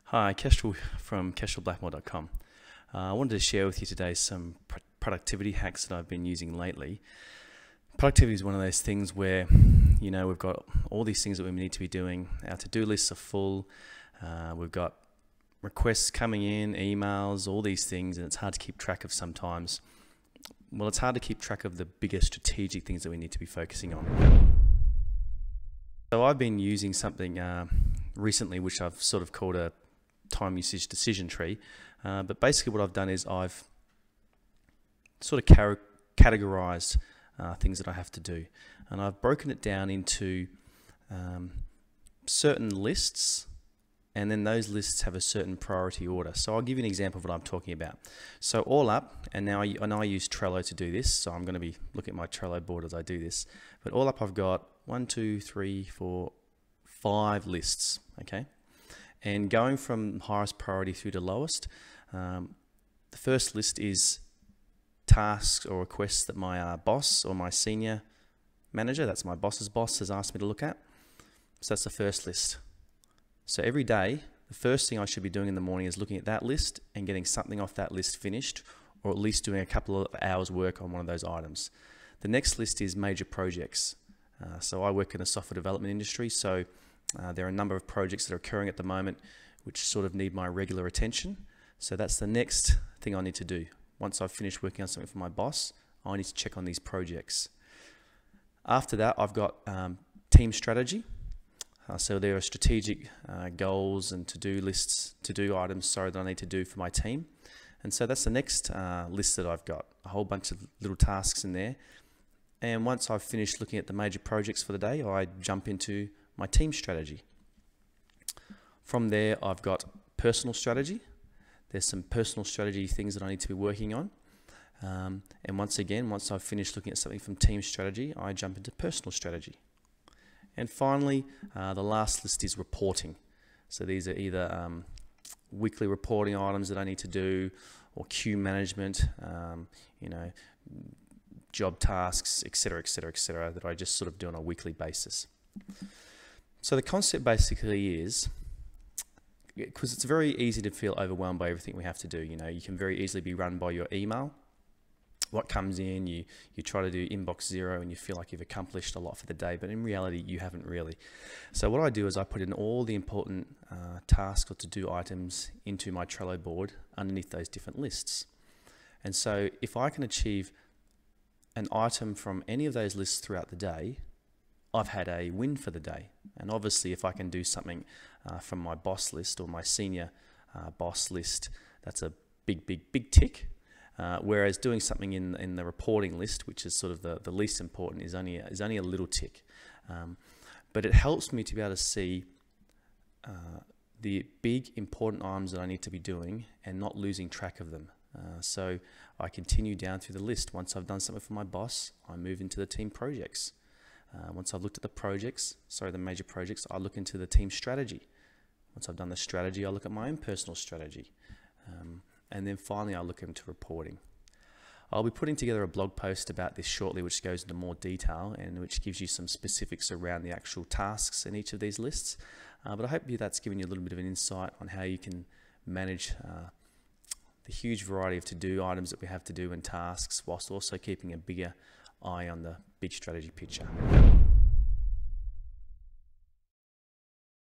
Hi, Kestrel from kestrelblackmore.com. I wanted to share with you today some productivity hacks that I've been using lately. Productivity is one of those things where, we've got all these things that we need to be doing. Our to-do lists are full. We've got requests coming in, emails, all these things, and it's hard to keep track of sometimes. Well, it's hard to keep track of the bigger strategic things that we need to be focusing on. So I've been using something recently which I've sort of called a time usage decision tree, but basically what I've done is I've sort of categorized things that I have to do, and I've broken it down into certain lists, and then those lists have a certain priority order. So I'll give you an example of what I'm talking about. So all up, and now I use Trello to do this, so I'm going to be looking at my Trello board as I do this, but all up I've got 1, 2, 3, 4, 5 lists, okay? And going from highest priority through to lowest, the first list is tasks or requests that my boss or my senior manager, that's my boss's boss, has asked me to look at. So that's the first list. So every day, the first thing I should be doing in the morning is looking at that list and getting something off that list finished, or at least doing a couple of hours work on one of those items. The next list is major projects. So I work in the software development industry, so there are a number of projects that are occurring at the moment which sort of need my regular attention. So that's the next thing I need to do. Once I've finished working on something for my boss, I need to check on these projects. After that, I've got team strategy. So there are strategic goals and to-do lists, to-do items, that I need to do for my team. And so that's the next list that I've got, a whole bunch of little tasks in there. And once I've finished looking at the major projects for the day, I jump into my team strategy. From there, I've got personal strategy. There's some personal strategy things that I need to be working on. And once I've finished looking at something from team strategy, I jump into personal strategy. And finally, the last list is reporting. So these are either weekly reporting items that I need to do, or queue management, job tasks, etc., that I just sort of do on a weekly basis. So the concept basically is, because it's very easy to feel overwhelmed by everything we have to do. You can very easily be run by your email. What comes in, you try to do inbox zero and you feel like you've accomplished a lot for the day, but in reality you haven't really. So what I do is I put in all the important tasks or to-do items into my Trello board underneath those different lists. And so if I can achieve an item from any of those lists throughout the day, I've had a win for the day. And obviously if I can do something from my boss list or my senior boss list, that's a big tick. Whereas doing something in the reporting list, which is sort of the least important, is only a little tick. But it helps me to be able to see the big important items that I need to be doing and not losing track of them. So I continue down through the list. Once I've done something for my boss, I move into the team projects. Once I've looked at the major projects, I look into the team strategy. Once I've done the strategy, I look at my own personal strategy. And then finally, I look into reporting. I'll be putting together a blog post about this shortly, which goes into more detail and which gives you some specifics around the actual tasks in each of these lists. But I hope that's given you a little bit of an insight on how you can manage the huge variety of to-do items that we have to do and tasks, whilst also keeping a bigger eye on the big strategy picture.